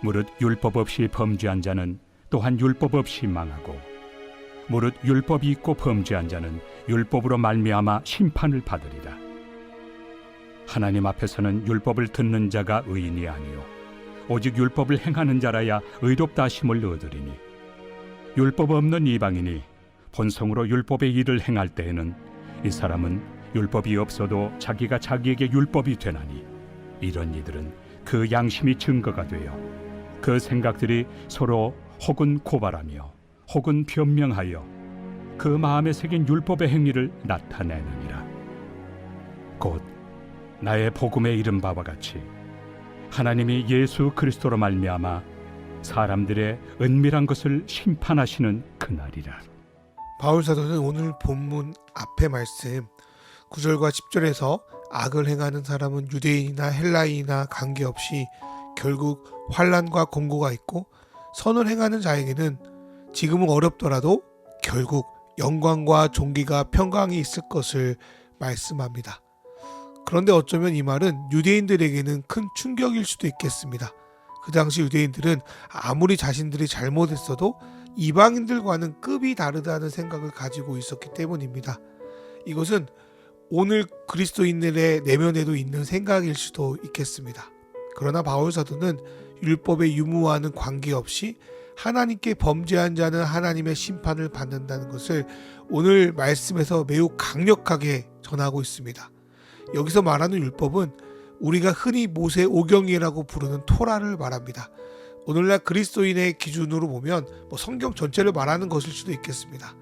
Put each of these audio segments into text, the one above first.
무릇 율법 없이 범죄한 자는 또한 율법 없이 망하고, 무릇 율법이 있고 범죄한 자는 율법으로 말미암아 심판을 받으리라. 하나님 앞에서는 율법을 듣는 자가 의인이 아니요 오직 율법을 행하는 자라야 의롭다 하심을 얻으리니, 율법 없는 이방인이 본성으로 율법의 일을 행할 때에는 이 사람은 율법이 없어도 자기가 자기에게 율법이 되나니, 이런 이들은 그 양심이 증거가 되어 그 생각들이 서로 혹은 고발하며 혹은 변명하여 그 마음에 새긴 율법의 행위를 나타내느니라. 곧 나의 복음에 이른 바와 같이 하나님이 예수 그리스도로 말미암아 사람들의 은밀한 것을 심판하시는 그날이라. 바울 사도는 오늘 본문 앞의 말씀 9절과 10절에서 악을 행하는 사람은 유대인이나 헬라인이나 관계없이 결국 환난과 공고가 있고, 선을 행하는 자에게는 지금은 어렵더라도 결국 영광과 존귀가 평강이 있을 것을 말씀합니다. 그런데 어쩌면 이 말은 유대인들에게는 큰 충격일 수도 있겠습니다. 그 당시 유대인들은 아무리 자신들이 잘못했어도 이방인들과는 급이 다르다는 생각을 가지고 있었기 때문입니다. 이것은 오늘 그리스도인들의 내면에도 있는 생각일 수도 있겠습니다. 그러나 바울 사도는 율법의 유무와는 관계없이 하나님께 범죄한 자는 하나님의 심판을 받는다는 것을 오늘 말씀에서 매우 강력하게 전하고 있습니다. 여기서 말하는 율법은 우리가 흔히 모세 오경이라고 부르는 토라를 말합니다. 오늘날 그리스도인의 기준으로 보면 성경 전체를 말하는 것일 수도 있겠습니다.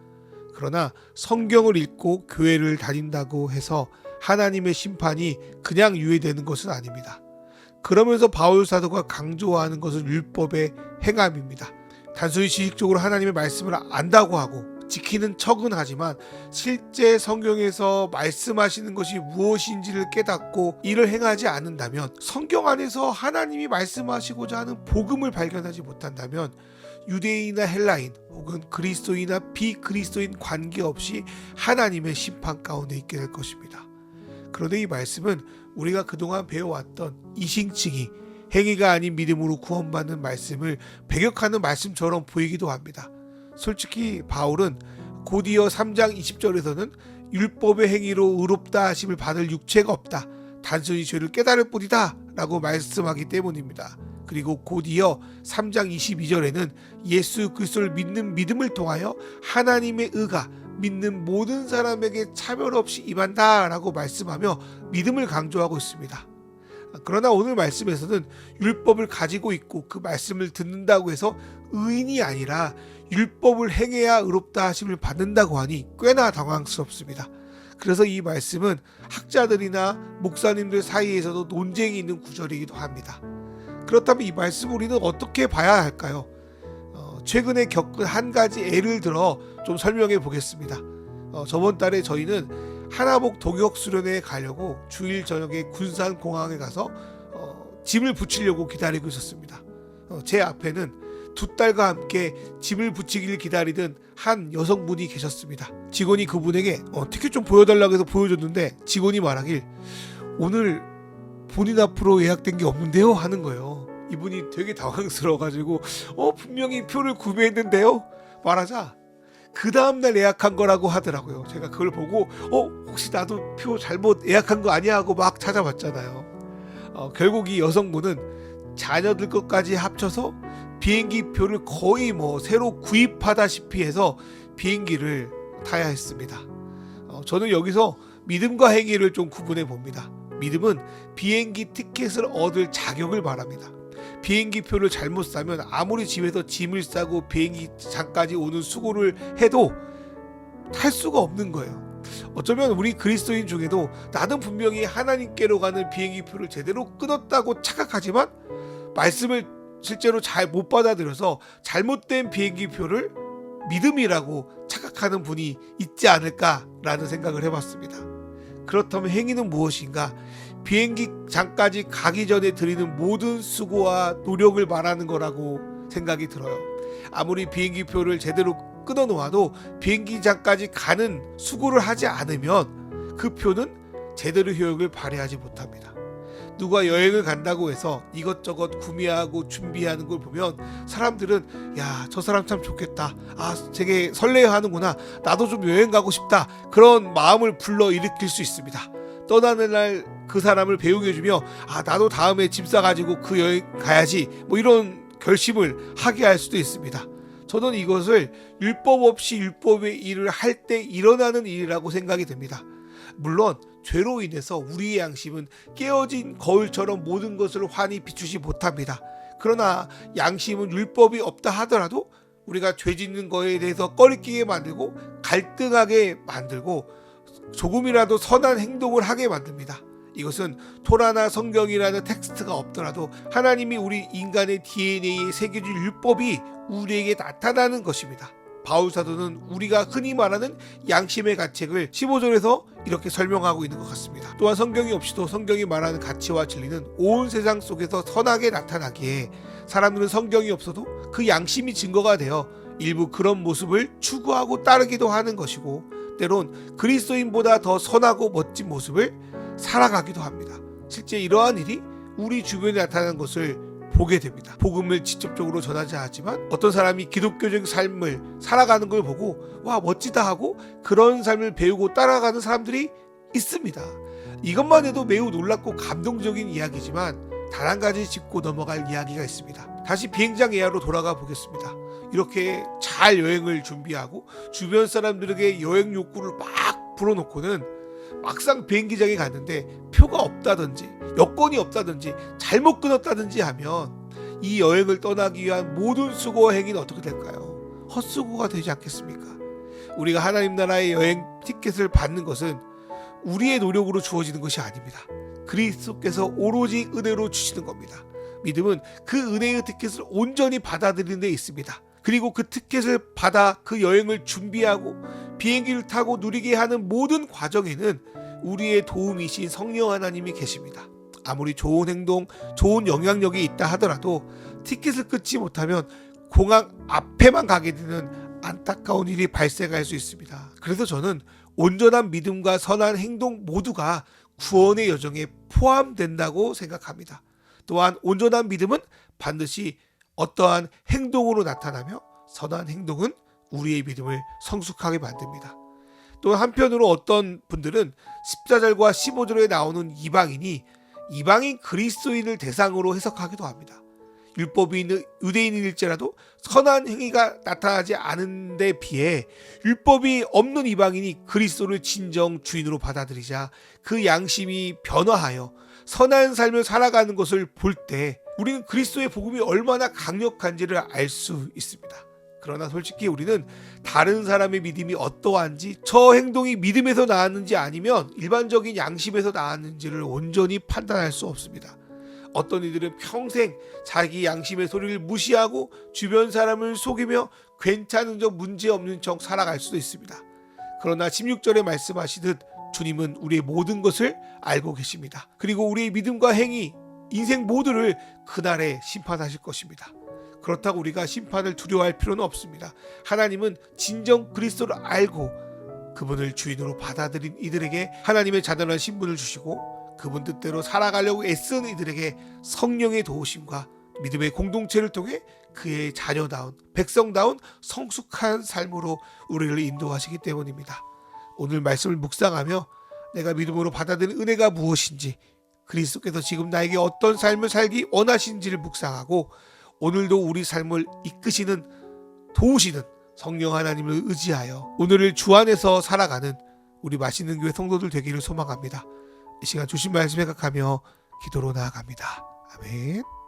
그러나 성경을 읽고 교회를 다닌다고 해서 하나님의 심판이 그냥 유예되는 것은 아닙니다. 그러면서 바울 사도가 강조하는 것은 율법의 행함입니다. 단순히 지식적으로 하나님의 말씀을 안다고 하고 지키는 척은 하지만 실제 성경에서 말씀하시는 것이 무엇인지를 깨닫고 이를 행하지 않는다면, 성경 안에서 하나님이 말씀하시고자 하는 복음을 발견하지 못한다면 유대인이나 헬라인 혹은 그리스도인이나 비그리스도인 관계없이 하나님의 심판 가운데 있게 될 것입니다. 그런데 이 말씀은 우리가 그동안 배워왔던 이싱칭이 행위가 아닌 믿음으로 구원받는 말씀을 배격하는 말씀처럼 보이기도 합니다. 솔직히 바울은 곧이어 3장 20절에서는 율법의 행위로 의롭다 하심을 받을 육체가 없다, 단순히 죄를 깨달을 뿐이다 라고 말씀하기 때문입니다. 그리고 곧이어 3장 22절에는 예수 그리스도를 믿는 믿음을 통하여 하나님의 의가 믿는 모든 사람에게 차별 없이 임한다 라고 말씀하며 믿음을 강조하고 있습니다. 그러나 오늘 말씀에서는 율법을 가지고 있고 그 말씀을 듣는다고 해서 의인이 아니라 율법을 행해야 의롭다 하심을 받는다고 하니 꽤나 당황스럽습니다. 그래서 이 말씀은 학자들이나 목사님들 사이에서도 논쟁이 있는 구절이기도 합니다. 그렇다면 이 말씀 우리는 어떻게 봐야 할까요? 최근에 겪은 한 가지 예를 들어 좀 설명해 보겠습니다. 저번 달에 저희는 하나복 동역 수련회에 가려고 주일 저녁에 군산공항에 가서 짐을 붙이려고 기다리고 있었습니다. 제 앞에는 두 딸과 함께 짐을 붙이기를 기다리던 한 여성분이 계셨습니다. 직원이 그분에게 티켓 좀 보여달라고 해서 보여줬는데 직원이 말하길 오늘 본인 앞으로 예약된 게 없는데요 하는 거예요. 이분이 되게 당황스러워가지고 분명히 표를 구매했는데요 말하자 그 다음날 예약한 거라고 하더라고요. 제가 그걸 보고 혹시 나도 표 잘못 예약한 거 아니야 하고 막 찾아봤잖아요. 결국 이 여성분은 자녀들 것까지 합쳐서 비행기 표를 거의 새로 구입하다시피 해서 비행기를 타야 했습니다. 저는 여기서 믿음과 행위를 좀 구분해 봅니다. 믿음은 비행기 티켓을 얻을 자격을 말합니다. 비행기 표를 잘못 사면 아무리 집에서 짐을 싸고 비행기장까지 오는 수고를 해도 탈 수가 없는 거예요. 어쩌면 우리 그리스도인 중에도 나는 분명히 하나님께로 가는 비행기 표를 제대로 끊었다고 착각하지만 말씀을 실제로 잘 못 받아들여서 잘못된 비행기 표를 믿음이라고 착각하는 분이 있지 않을까라는 생각을 해봤습니다. 그렇다면 행위는 무엇인가? 비행기장까지 가기 전에 드리는 모든 수고와 노력을 말하는 거라고 생각이 들어요. 아무리 비행기표를 제대로 끊어놓아도 비행기장까지 가는 수고를 하지 않으면 그 표는 제대로 효력을 발휘하지 못합니다. 누가 여행을 간다고 해서 이것저것 구매하고 준비하는 걸 보면 사람들은 야, 저 사람 참 좋겠다, 아 되게 설레어하는구나, 나도 좀 여행 가고 싶다, 그런 마음을 불러일으킬 수 있습니다. 떠나는 날 그 사람을 배웅해주며 아 나도 다음에 짐 싸가지고 그 여행 가야지, 뭐 이런 결심을 하게 할 수도 있습니다. 저는 이것을 율법 없이 율법의 일을 할 때 일어나는 일이라고 생각이 됩니다. 물론 죄로 인해서 우리의 양심은 깨어진 거울처럼 모든 것을 환히 비추지 못합니다. 그러나 양심은 율법이 없다 하더라도 우리가 죄 짓는 거에 대해서 꺼리끼게 만들고 갈등하게 만들고 조금이라도 선한 행동을 하게 만듭니다. 이것은 토라나 성경이라는 텍스트가 없더라도 하나님이 우리 인간의 DNA에 새겨진 율법이 우리에게 나타나는 것입니다. 바울 사도는 우리가 흔히 말하는 양심의 가책을 15절에서 이렇게 설명하고 있는 것 같습니다. 또한 성경이 없이도 성경이 말하는 가치와 진리는 온 세상 속에서 선하게 나타나기에 사람들은 성경이 없어도 그 양심이 증거가 되어 일부 그런 모습을 추구하고 따르기도 하는 것이고, 때론 그리스도인보다 더 선하고 멋진 모습을 살아가기도 합니다. 실제 이러한 일이 우리 주변에 나타나는 것을 보게 됩니다. 복음을 직접적으로 전하지 않지만 어떤 사람이 기독교적 삶을 살아가는 걸 보고 와 멋지다 하고 그런 삶을 배우고 따라가는 사람들이 있습니다. 이것만 해도 매우 놀랍고 감동적인 이야기지만 단 한 가지 짚고 넘어갈 이야기가 있습니다. 다시 비행장 예화로 돌아가 보겠습니다. 이렇게 잘 여행을 준비하고 주변 사람들에게 여행 욕구를 막 불어놓고는 막상 비행기장에 갔는데 표가 없다든지 여권이 없다든지 잘못 끊었다든지 하면 이 여행을 떠나기 위한 모든 수고와 행위는 어떻게 될까요? 헛수고가 되지 않겠습니까? 우리가 하나님 나라의 여행 티켓을 받는 것은 우리의 노력으로 주어지는 것이 아닙니다. 그리스도께서 오로지 은혜로 주시는 겁니다. 믿음은 그 은혜의 티켓을 온전히 받아들이는 데 있습니다. 그리고 그 티켓을 받아 그 여행을 준비하고 비행기를 타고 누리게 하는 모든 과정에는 우리의 도움이신 성령 하나님이 계십니다. 아무리 좋은 행동, 좋은 영향력이 있다 하더라도 티켓을 끊지 못하면 공항 앞에만 가게 되는 안타까운 일이 발생할 수 있습니다. 그래서 저는 온전한 믿음과 선한 행동 모두가 구원의 여정에 포함된다고 생각합니다. 또한 온전한 믿음은 반드시 어떠한 행동으로 나타나며 선한 행동은 우리의 믿음을 성숙하게 만듭니다. 또 한편으로 어떤 분들은 14절과 15절에 나오는 이방인 그리스도인을 대상으로 해석하기도 합니다. 율법이 있는 유대인일지라도 선한 행위가 나타나지 않은 데 비해 율법이 없는 이방인이 그리스도를 진정 주인으로 받아들이자 그 양심이 변화하여 선한 삶을 살아가는 것을 볼 때 우리는 그리스도의 복음이 얼마나 강력한지를 알 수 있습니다. 그러나 솔직히 우리는 다른 사람의 믿음이 어떠한지, 저 행동이 믿음에서 나왔는지 아니면 일반적인 양심에서 나왔는지를 온전히 판단할 수 없습니다. 어떤 이들은 평생 자기 양심의 소리를 무시하고 주변 사람을 속이며 괜찮은 척 문제없는 척 살아갈 수도 있습니다. 그러나 16절에 말씀하시듯 주님은 우리의 모든 것을 알고 계십니다. 그리고 우리의 믿음과 행위, 인생 모두를 그날에 심판하실 것입니다. 그렇다고 우리가 심판을 두려워할 필요는 없습니다. 하나님은 진정 그리스도를 알고 그분을 주인으로 받아들인 이들에게 하나님의 자녀라는 신분을 주시고 그분 뜻대로 살아가려고 애쓰는 이들에게 성령의 도우심과 믿음의 공동체를 통해 그의 자녀다운 백성다운 성숙한 삶으로 우리를 인도하시기 때문입니다. 오늘 말씀을 묵상하며 내가 믿음으로 받아들인 은혜가 무엇인지, 그리스도께서 지금 나에게 어떤 삶을 살기 원하시는지를 묵상하고 오늘도 우리 삶을 이끄시는 도우시는 성령 하나님을 의지하여 오늘을 주 안에서 살아가는 우리 맛있는 교회 성도들 되기를 소망합니다. 이 시간 주신 말씀 생각하며 기도로 나아갑니다. 아멘.